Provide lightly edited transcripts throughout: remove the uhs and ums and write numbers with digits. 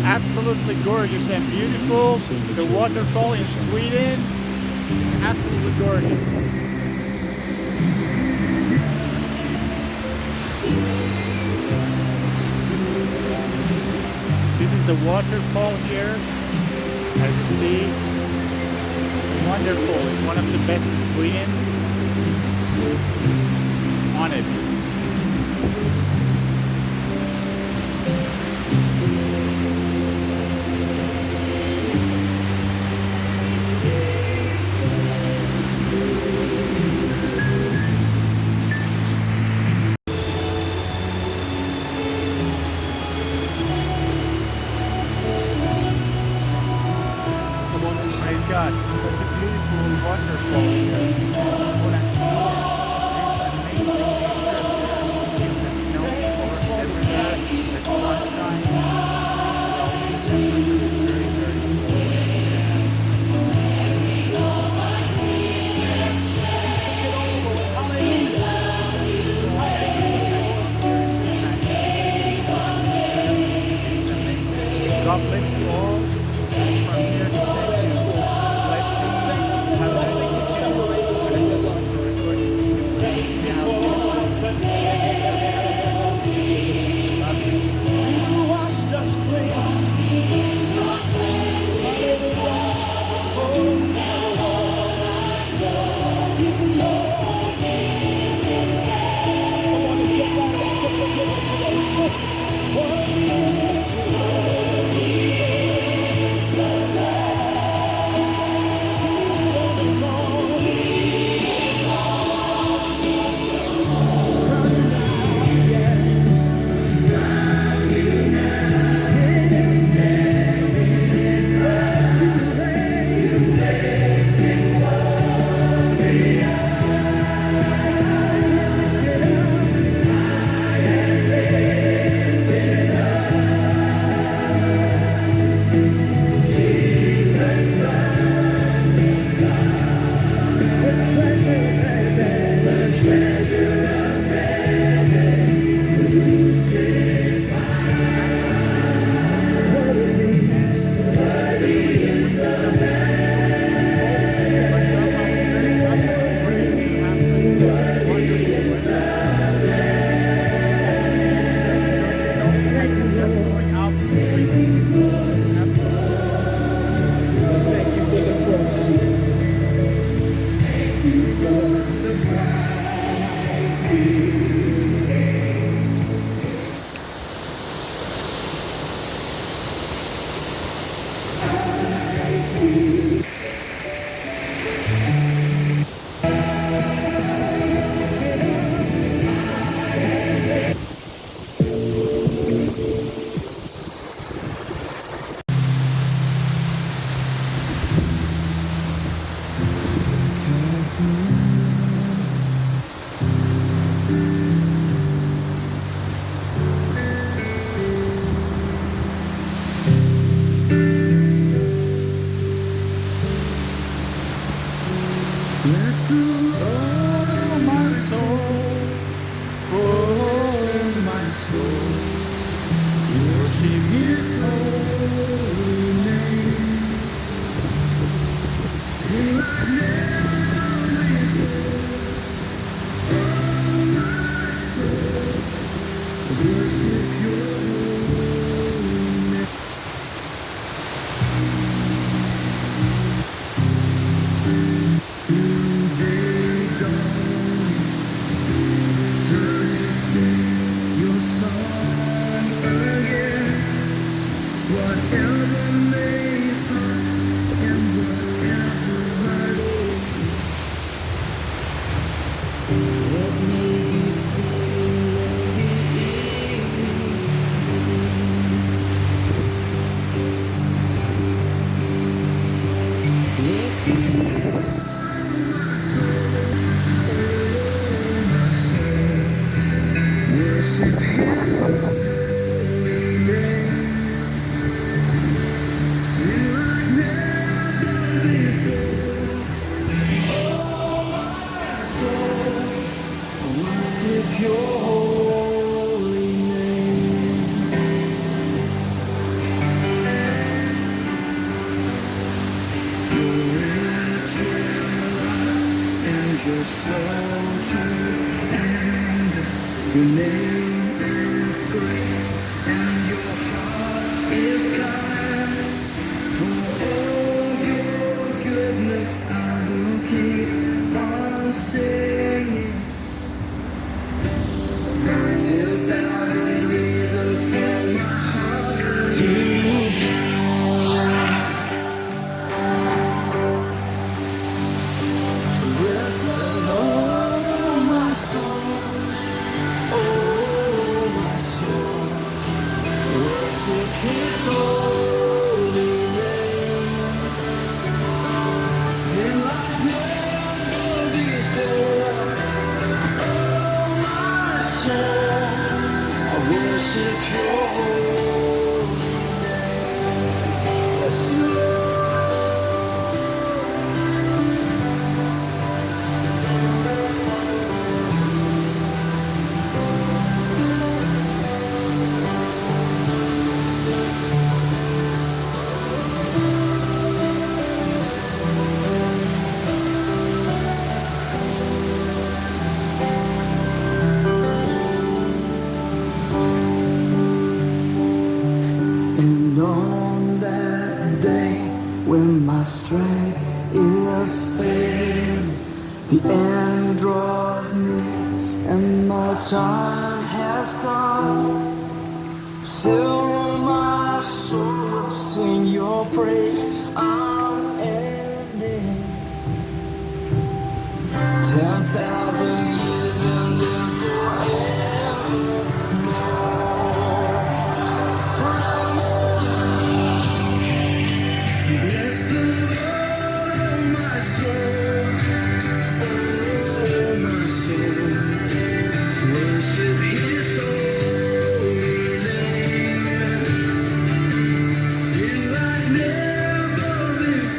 absolutely gorgeous and beautiful. The waterfall in Sweden is absolutely gorgeous. This is the waterfall here, as you see. Wonderful. It's one of the best in Sweden. On it. Praise God. It's a beautiful waterfall here. It's full and snow. Amazing nature. It's the snow over everywhere. The sunshine. The temperature is very, very cold. God bless you all. From here to say you. Let's see how is kind. For all your goodness, I will keep on singing. 10,000 reasons for my heart to sing. Bless the Lord, oh my soul, oh my soul. Worship His holy name. Sing like never before. Oh my soul, I worship Your holy name. Bless You, and on that day when my strength is failing, the end draws near and my time has come. Still my soul will sing Your praise unending. 10,000 years and then bless the Lord, oh my soul, oh my soul. Worship His holy name. Sing like never before.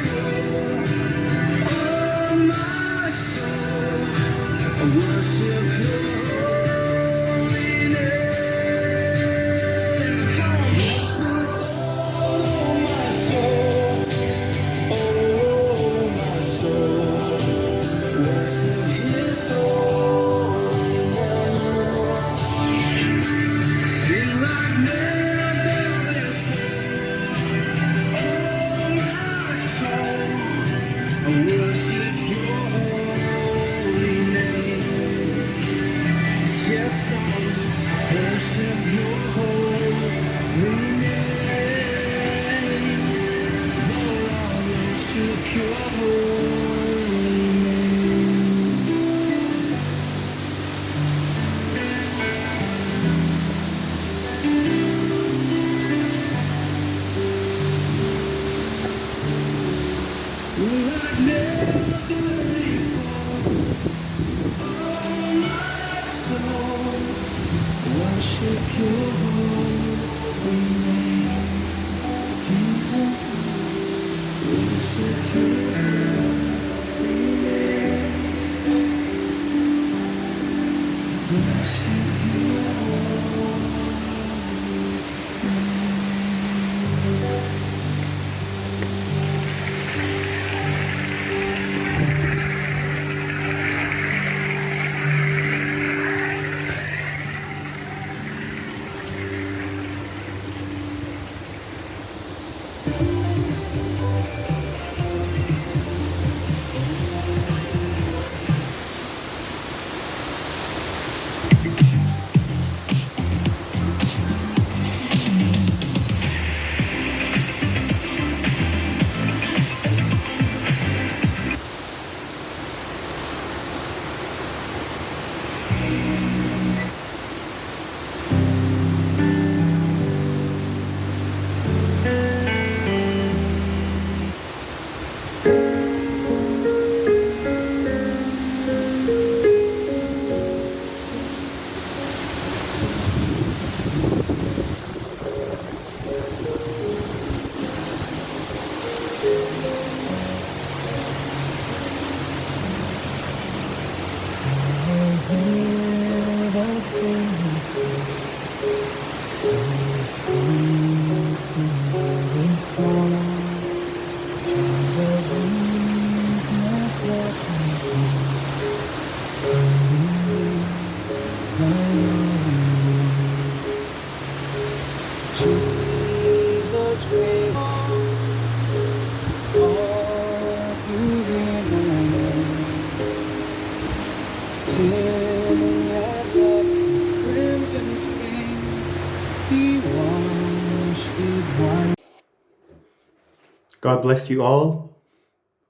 God bless you all.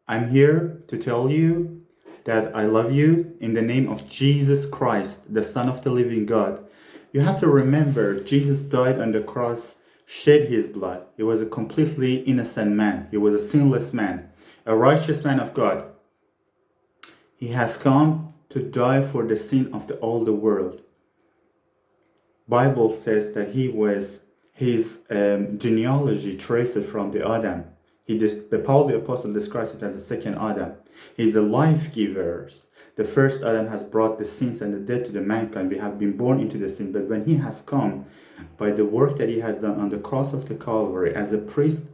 I'm here to tell you that I love you in the name of Jesus Christ, the Son of the living God. You have to remember, Jesus died on the cross, shed his blood. He was a completely innocent man. He was a sinless man, a righteous man of God. He has come to die for the sin of all the world. Bible says that his genealogy traces from the Adam. Paul the Apostle describes it as a second Adam. He's a life giver. The first Adam has brought the sins and the death to the mankind. We have been born into the sin, but when he has come, by the work that he has done on the cross of the Calvary as a priest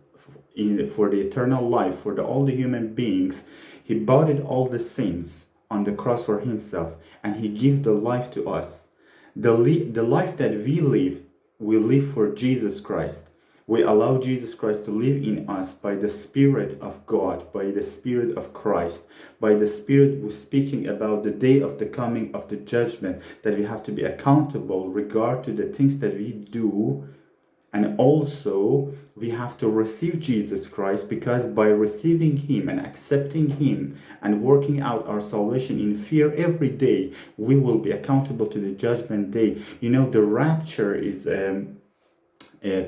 for the eternal life, for all the human beings, he bought all the sins on the cross for himself, and he gave the life to us. The life that we live for Jesus Christ. We allow Jesus Christ to live in us by the Spirit of God, by the Spirit of Christ, by the Spirit who's speaking about the day of the coming of the judgment, that we have to be accountable regard to the things that we do. And also we have to receive Jesus Christ, because by receiving him and accepting him and working out our salvation in fear every day, we will be accountable to the judgment day. You know, the rapture is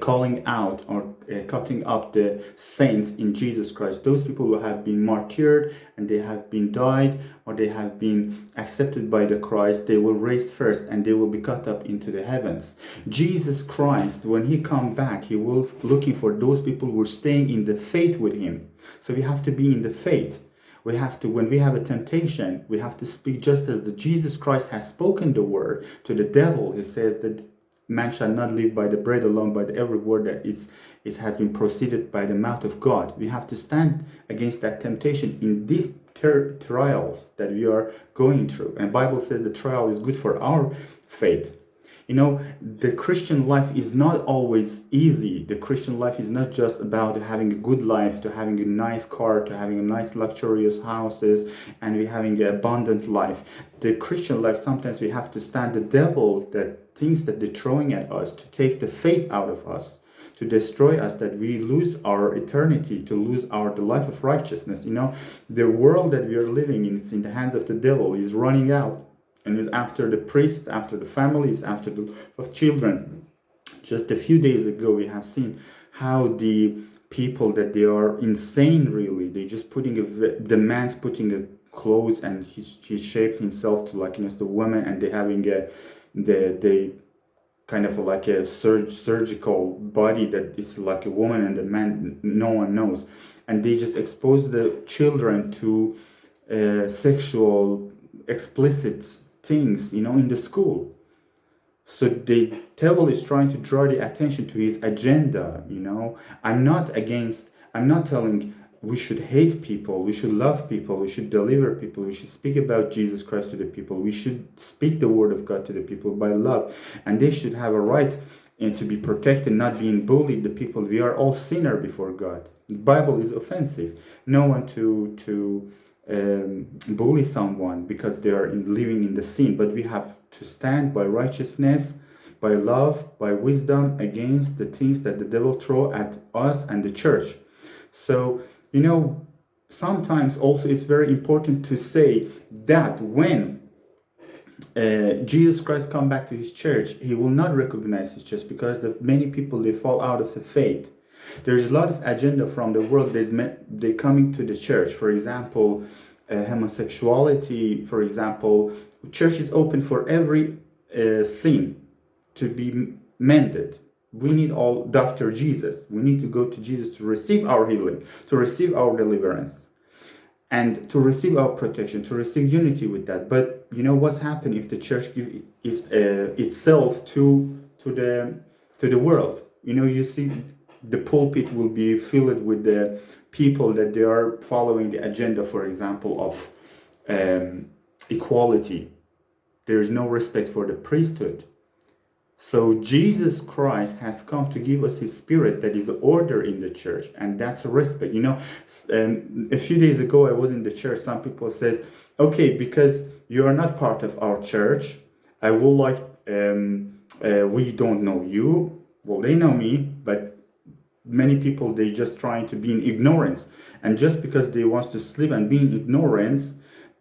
calling out or cutting up the saints in Jesus Christ. Those people who have been martyred and they have been died, or they have been accepted by the Christ, they will raise first and they will be cut up into the heavens. Jesus Christ, when he come back, he will looking for those people who are staying in the faith with him. So we have to be in the faith. We have to, when we have a temptation, we have to speak just as Jesus Christ has spoken the word to the devil. He says that man shall not live by the bread alone, but every word that has been proceeded by the mouth of God. We have to stand against that temptation in these trials that we are going through. And the Bible says the trial is good for our faith. You know, the Christian life is not always easy. The Christian life is not just about having a good life, to having a nice car, to having a nice luxurious houses, and we having an abundant life. The Christian life, sometimes we have to stand the devil, that things that they're throwing at us, to take the faith out of us, to destroy us, that we lose our eternity, to lose the life of righteousness. You know, the world that we are living in is in the hands of the devil. He's running out and is after the priests, after the families, after the life of children. Just a few days ago, we have seen how the people that they are insane, really. They just the man's putting a clothes, and he shaped himself to likeness the woman, and they having the kind of like a surgical body that is like a woman, and the man no one knows, and they just expose the children to sexual explicit things, you know, in the school. So the devil is trying to draw the attention to his agenda. You know, I'm not telling we should hate people, we should love people, we should deliver people, we should speak about Jesus Christ to the people, we should speak the word of God to the people by love, and they should have a right and to be protected, not being bullied. The people, we are all sinner before God. The Bible is offensive. No one to bully someone because they are living in the sin, but we have to stand by righteousness, by love, by wisdom against the things that the devil throw at us and the church. So, you know, sometimes also it's very important to say that when Jesus Christ come back to his church, he will not recognize his church, because many people, they fall out of the faith. There's a lot of agenda from the world. They're coming to the church. For example, homosexuality, for example. Church is open for every sin to be mended. We need all Dr. Jesus. We need to go to Jesus to receive our healing, to receive our deliverance, and to receive our protection, to receive unity with that. But you know what's happened if the church gives itself to the world? You know, you see the pulpit will be filled with the people that they are following the agenda, for example, of equality. There's no respect for the priesthood. So Jesus Christ has come to give us his spirit, that is order in the church, and that's a respect. You know, a few days ago I was in the church. Some people says, okay, because you are not part of our church, I will we don't know you. Well, they know me, but many people, they just trying to be in ignorance, and just because they want to sleep and be in ignorance,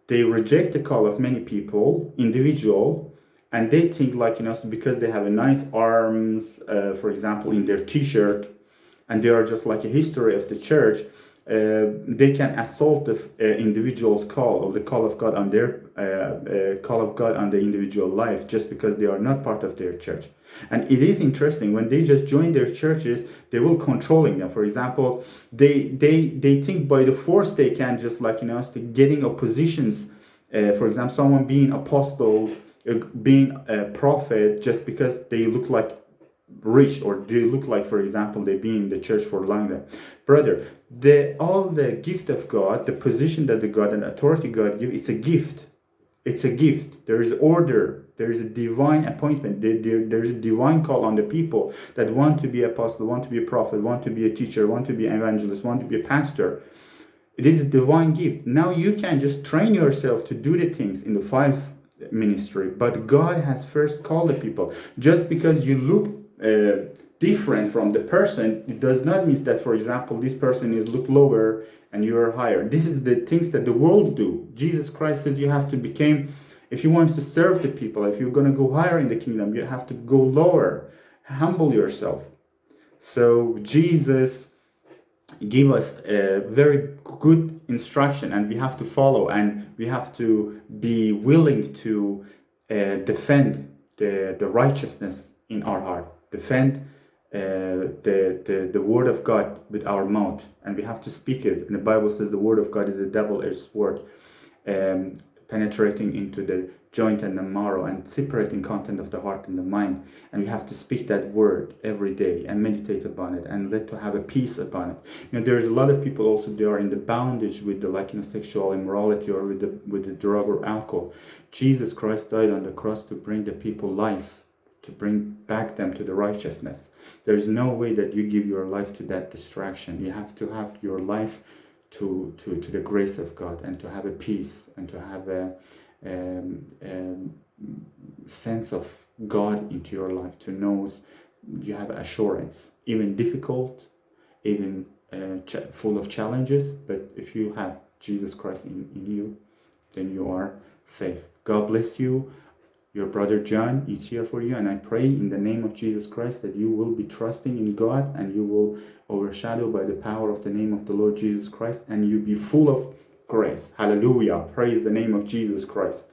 they reject the call of many people, individual, and they think like, because they have a nice arms, for example, in their t-shirt, and they are just like a history of the church, they can assault the individual's call, or the call of God on their call of God on the individual life, just because they are not part of their church. And it is interesting, when they just join their churches, they will controlling them. For example, they think by the force they can just like, getting oppositions. For example, someone being apostle, being a prophet, just because they look like rich, or they look like, for example, they've been in the church for longer. Brother, all the gift of God, the position that the God and authority God give, it's a gift. It's a gift. There is order. There is a divine appointment. There's a divine call on the people that want to be apostle, want to be a prophet, want to be a teacher, want to be an evangelist, want to be a pastor. It is a divine gift. Now you can just train yourself to do the things in the five ministry, but God has first called the people. Just because you look different from the person, it does not mean that, for example, this person is look lower and you are higher. This is the things that the world do. Jesus Christ says you have to become, if you want to serve the people, if you're going to go higher in the kingdom, you have to go lower, humble yourself. So Jesus give us a very good instruction, and we have to follow, and we have to be willing to defend the righteousness in our heart, defend the word of God with our mouth, and we have to speak it. And the Bible says the word of God is a double-edged sword, penetrating into the joint and the marrow, and separating content of the heart and the mind. And we have to speak that word every day and meditate upon it, and let to have a peace upon it. There's a lot of people also, they are in the bondage with the sexual immorality, or with the drug or alcohol. Jesus Christ died on the cross to bring the people life, to bring back them to the righteousness. There's no way that you give your life to that distraction. You have to have your life to the grace of God, and to have a peace, and to have a sense of God into your life, to know you have assurance, even difficult, even full of challenges. But if you have Jesus Christ in you, then you are safe. God bless you. Your brother John is here for you, and I pray in the name of Jesus Christ that you will be trusting in God, and you will overshadow by the power of the name of the Lord Jesus Christ, and you be full of grace. Hallelujah. Praise the name of Jesus Christ.